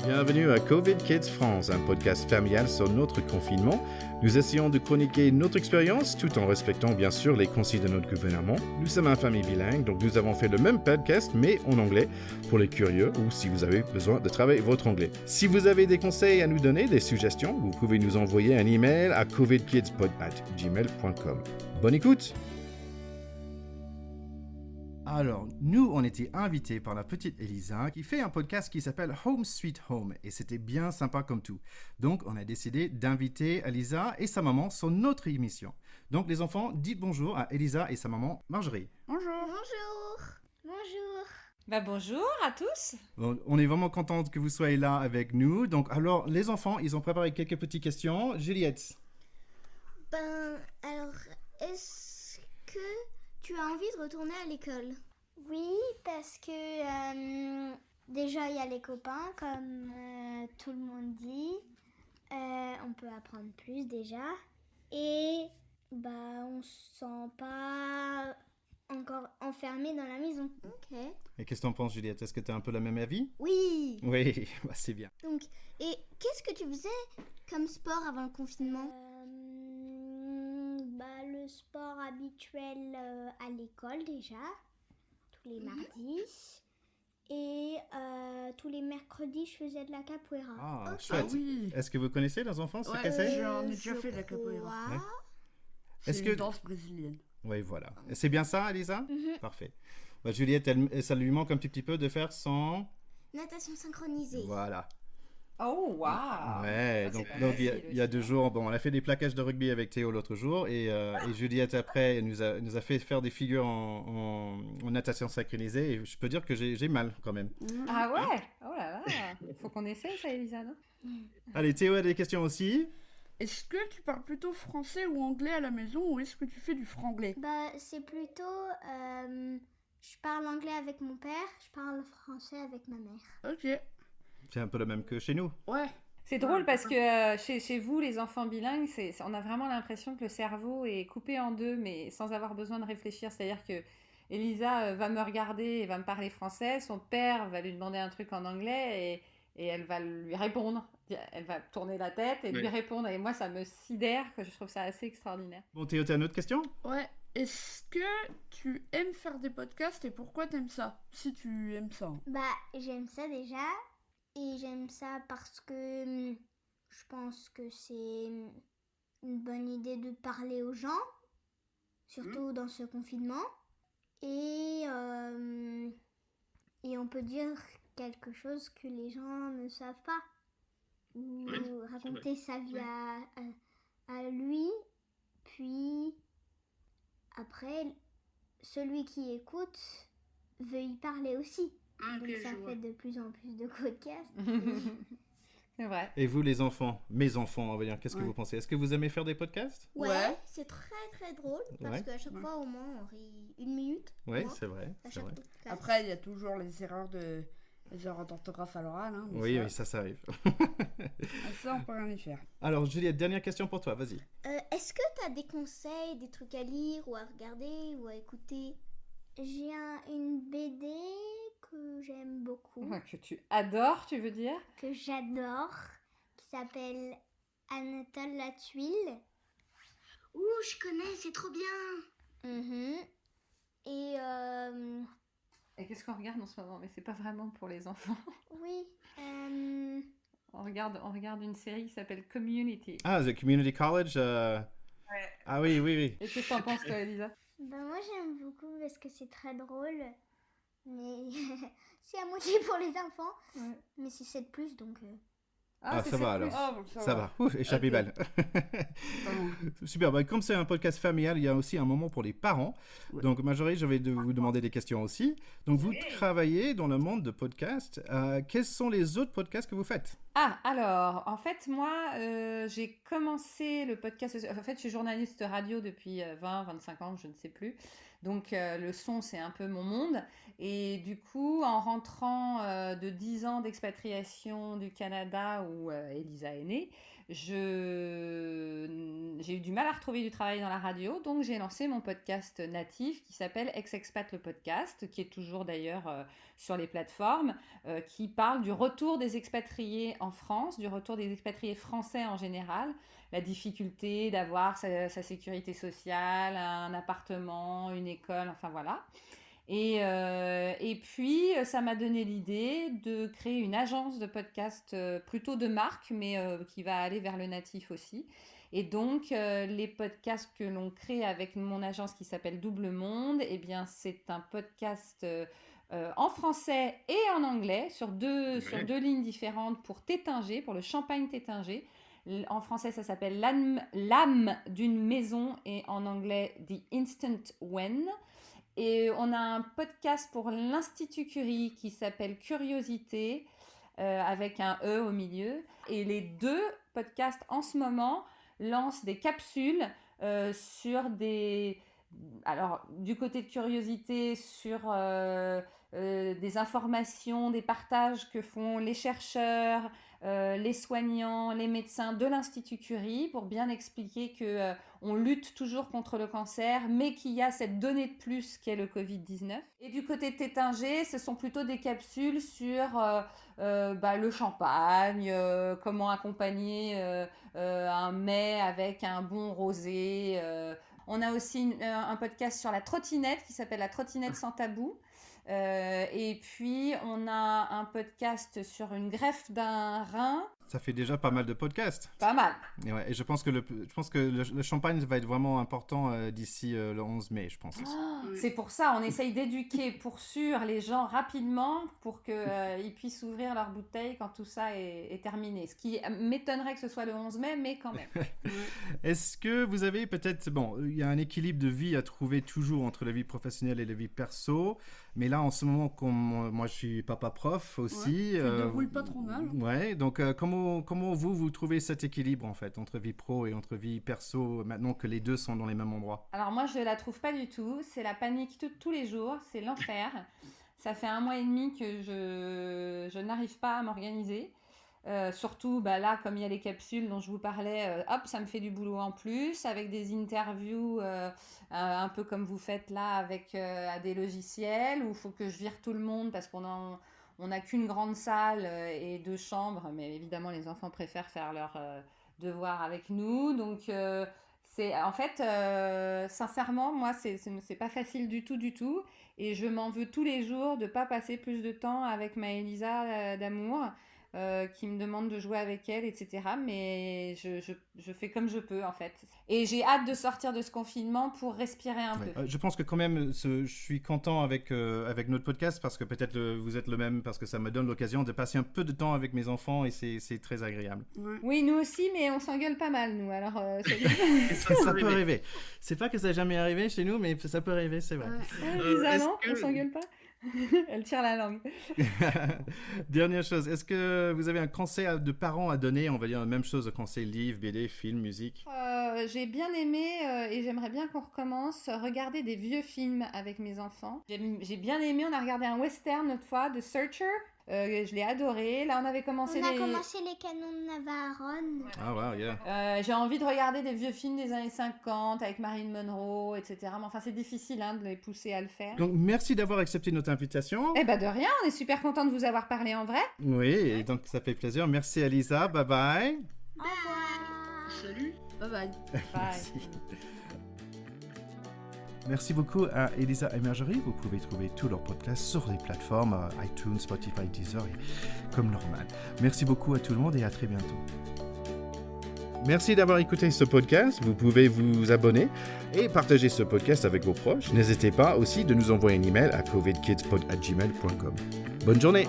Bienvenue à COVID Kids France, un podcast familial sur notre confinement. Nous essayons de chroniquer notre expérience tout en respectant bien sûr les consignes de notre gouvernement. Nous sommes une famille bilingue, donc nous avons fait le même podcast mais en anglais pour les curieux ou si vous avez besoin de travailler votre anglais. Si vous avez des conseils à nous donner, des suggestions, vous pouvez nous envoyer un email à covidkidspod@gmail.com. Bonne écoute! Alors, nous, on était invités par la petite Elisa qui fait un podcast qui s'appelle Home Sweet Home et c'était bien sympa comme tout. Donc, on a décidé d'inviter Elisa et sa maman sur notre émission. Donc, les enfants, dites bonjour à Elisa et sa maman Marjorie. Bonjour. Bonjour. Bonjour. Bonjour à tous. Bon, on est vraiment contents que vous soyez là avec nous. Donc, alors, les enfants, ils ont préparé quelques petites questions. Juliette. Alors, est-ce que tu as envie de retourner à l'école? Oui, parce que déjà il y a les copains, comme tout le monde dit. On peut apprendre plus déjà. Et on se sent pas encore enfermé dans la maison. Ok. Et qu'est-ce que t'en penses, Juliette? Est-ce que tu as un peu la même avis? Oui. Oui, c'est bien. Donc, et qu'est-ce que tu faisais comme sport avant le confinement? Le sport habituel à l'école déjà, tous les mardis. Et tous les mercredis, je faisais de la capoeira. Ah, Ok. chouette. Oui. Est-ce que vous connaissez les enfants ce que c'est? J'en ai déjà fait de la capoeira. crois. Ouais. C'est Est-ce une que- danse brésilienne. Oui, voilà. C'est bien ça, Elisa? Mhm. Parfait. Juliette, ça lui manque un petit peu de faire son... Natation synchronisée. Voilà. Oh, waouh. Ouais, Ça, donc, c'est pas donc il y a- facile il y a aussi, 2 hein. jours, bon, on a fait des plaquages de rugby avec Théo l'autre jour et Juliette après nous a fait faire des figures en natation synchronisée et je peux dire que j'ai mal quand même. Ah ouais. Oh là là. Faut qu'on essaye ça, Elisa, non? Allez, Théo a des questions aussi. Est-ce que tu parles plutôt français ou anglais à la maison ou est-ce que tu fais du franglais? C'est plutôt... je parle anglais avec mon père, je parle français avec ma mère. Ok. C'est un peu le même que chez nous. Ouais. C'est drôle parce que chez vous, les enfants bilingues, on a vraiment l'impression que le cerveau est coupé en deux, mais sans avoir besoin de réfléchir. C'est-à-dire que Elisa va me regarder et va me parler français, son père va lui demander un truc en anglais et elle va lui répondre. Elle va tourner la tête et lui répondre. Et moi, ça me sidère, que je trouve ça assez extraordinaire. Bon, Théo, tu as une autre question? Ouais. Est-ce que tu aimes faire des podcasts et pourquoi t'aimes ça? Si tu aimes ça. J'aime ça déjà. Et j'aime ça parce que je pense que c'est une bonne idée de parler aux gens, surtout dans ce confinement. Et on peut dire quelque chose que les gens ne savent pas. Ou raconter sa vie à lui. Puis après, celui qui écoute veut y parler aussi. Donc ça fait de plus en plus de podcasts. C'est vrai. Et vous, les enfants, mes enfants, on va dire, qu'est-ce que Ouais. vous pensez? Est-ce que vous aimez faire des podcasts? Ouais. C'est très très drôle parce Ouais. qu'à chaque fois au moins on rit 1 minute. Oui, Moi, c'est vrai. à c'est chaque vrai. podcast. Après, il y a toujours les erreurs d'orthographe à l'oral. Hein, mais Oui, ça arrive. ça, on peut rien y faire. Alors, Juliette, dernière question pour toi, vas-y. Est-ce que tu as des conseils, des trucs à lire ou à regarder ou à écouter? J'ai une BD que j'aime beaucoup, Que tu adores, tu veux dire? que j'adore, qui s'appelle Anatole la tuile. Ouh, je connais, c'est trop bien. Et Et qu'est-ce qu'on regarde en ce moment? Mais c'est pas vraiment pour les enfants. oui, On regarde une série qui s'appelle Community. Ah, The Community College. Ah oui, oui, oui. Et qu'est-ce que t'en penses, toi, Elisa? moi j'aime beaucoup parce que c'est très drôle, mais c'est à moitié pour les enfants, Ouais. mais c'est 7+, donc... Ah, c'est ça va plus. alors. Ah, bon, Ça va. Ouf, échappé Ok. balle. Super. Comme c'est un podcast familial, il y a aussi un moment pour les parents. Ouais. Donc, Marjorie, je vais vous demander des questions aussi. Donc, vous travaillez dans le monde de podcast. Quels sont les autres podcasts que vous faites? Ah, alors, en fait, moi, j'ai commencé le podcast. En fait, je suis journaliste radio depuis 20-25 ans, je ne sais plus. Donc, le son, c'est un peu mon monde. Et du coup, en rentrant de 10 ans d'expatriation du Canada où Elisa est née, j'ai eu du mal à retrouver du travail dans la radio, donc j'ai lancé mon podcast natif qui s'appelle Ex-Expat le podcast, qui est toujours d'ailleurs sur les plateformes, qui parle du retour des expatriés en France, du retour des expatriés français en général, la difficulté d'avoir sa sécurité sociale, un appartement, une école, enfin voilà. Et puis, ça m'a donné l'idée de créer une agence de podcast plutôt de marque, mais qui va aller vers le natif aussi. Et donc, les podcasts que l'on crée avec mon agence qui s'appelle Double Monde, eh bien, c'est un podcast en français et en anglais sur deux lignes différentes pour Tétinger, pour le champagne Tétinger. En français, ça s'appelle L'âme d'une maison et en anglais The Instant When. Et on a un podcast pour l'Institut Curie qui s'appelle Curiosité, avec un E au milieu. Et les deux podcasts en ce moment lancent des capsules sur des... Alors, du côté de Curiosité, sur des informations, des partages que font les chercheurs, les soignants, les médecins de l'Institut Curie pour bien expliquer qu'on lutte toujours contre le cancer, mais qu'il y a cette donnée de plus qu'est le Covid-19. Et du côté de Tétinger, ce sont plutôt des capsules sur le champagne, comment accompagner un mets avec un bon rosé. On a aussi un podcast sur la trottinette qui s'appelle La trottinette sans tabou. Et puis, on a un podcast sur une greffe d'un rein. Ça fait déjà pas mal de podcasts. Pas mal. Et je pense que le champagne va être vraiment important d'ici le 11 mai, je pense. C'est pour ça, on essaye d'éduquer pour sûr les gens rapidement pour qu'ils puissent ouvrir leur bouteille quand tout ça est terminé. Ce qui m'étonnerait que ce soit le 11 mai, mais quand même. Est-ce que vous avez peut-être... Bon, il y a un équilibre de vie à trouver toujours entre la vie professionnelle et la vie perso. Mais là, en ce moment, moi, je suis papa-prof aussi. Tu te débrouilles pas trop mal. Ouais, donc comment vous trouvez cet équilibre, en fait, entre vie pro et entre vie perso, maintenant que les deux sont dans les mêmes endroits? Alors moi, je la trouve pas du tout. C'est la panique tous les jours. C'est l'enfer. Ça fait 1 mois et demi que je n'arrive pas à m'organiser. Surtout là, comme il y a les capsules dont je vous parlais, ça me fait du boulot en plus, avec des interviews un peu comme vous faites là avec à des logiciels où il faut que je vire tout le monde parce qu'on n'a qu'une grande salle et 2 chambres, mais évidemment les enfants préfèrent faire leurs devoirs avec nous, donc c'est en fait sincèrement moi c'est pas facile du tout, et je m'en veux tous les jours de pas passer plus de temps avec ma Elisa d'amour. Qui me demande de jouer avec elle, etc. Mais je fais comme je peux, en fait. Et j'ai hâte de sortir de ce confinement pour respirer un peu. Je pense que quand même, je suis content avec notre podcast parce que peut-être vous êtes le même, parce que ça me donne l'occasion de passer un peu de temps avec mes enfants et c'est très agréable. Ouais. Oui, nous aussi, mais on s'engueule pas mal, nous. Alors, ça peut arriver. C'est pas que ça n'a jamais arrivé chez nous, mais ça peut arriver, c'est vrai. Lisa, non, on s'engueule pas. Elle tire la langue. Dernière chose, est-ce que vous avez un conseil de parents à donner? On va dire la même chose, conseil livre, BD, film, musique. J'ai bien aimé et j'aimerais bien qu'on recommence regarder des vieux films avec mes enfants. J'ai bien aimé, on a regardé un western l'autre fois, The Searcher. Je l'ai adoré. Là, on avait commencé les Canons de Navarone. Ouais. Ah, wow, yeah. J'ai envie de regarder des vieux films des années 50 avec Marilyn Monroe, etc. Mais enfin, c'est difficile de les pousser à le faire. Donc, merci d'avoir accepté notre invitation. De rien, on est super content de vous avoir parlé en vrai. Oui, et donc ça fait plaisir. Merci Elisa, bye bye. Au revoir. Salut, bye bye. Merci. Merci beaucoup à Elisa et Marjorie. Vous pouvez trouver tous leurs podcasts sur les plateformes iTunes, Spotify, Deezer, comme normal. Merci beaucoup à tout le monde et à très bientôt. Merci d'avoir écouté ce podcast. Vous pouvez vous abonner et partager ce podcast avec vos proches. N'hésitez pas aussi de nous envoyer un email à covidkidspod@gmail.com. Bonne journée!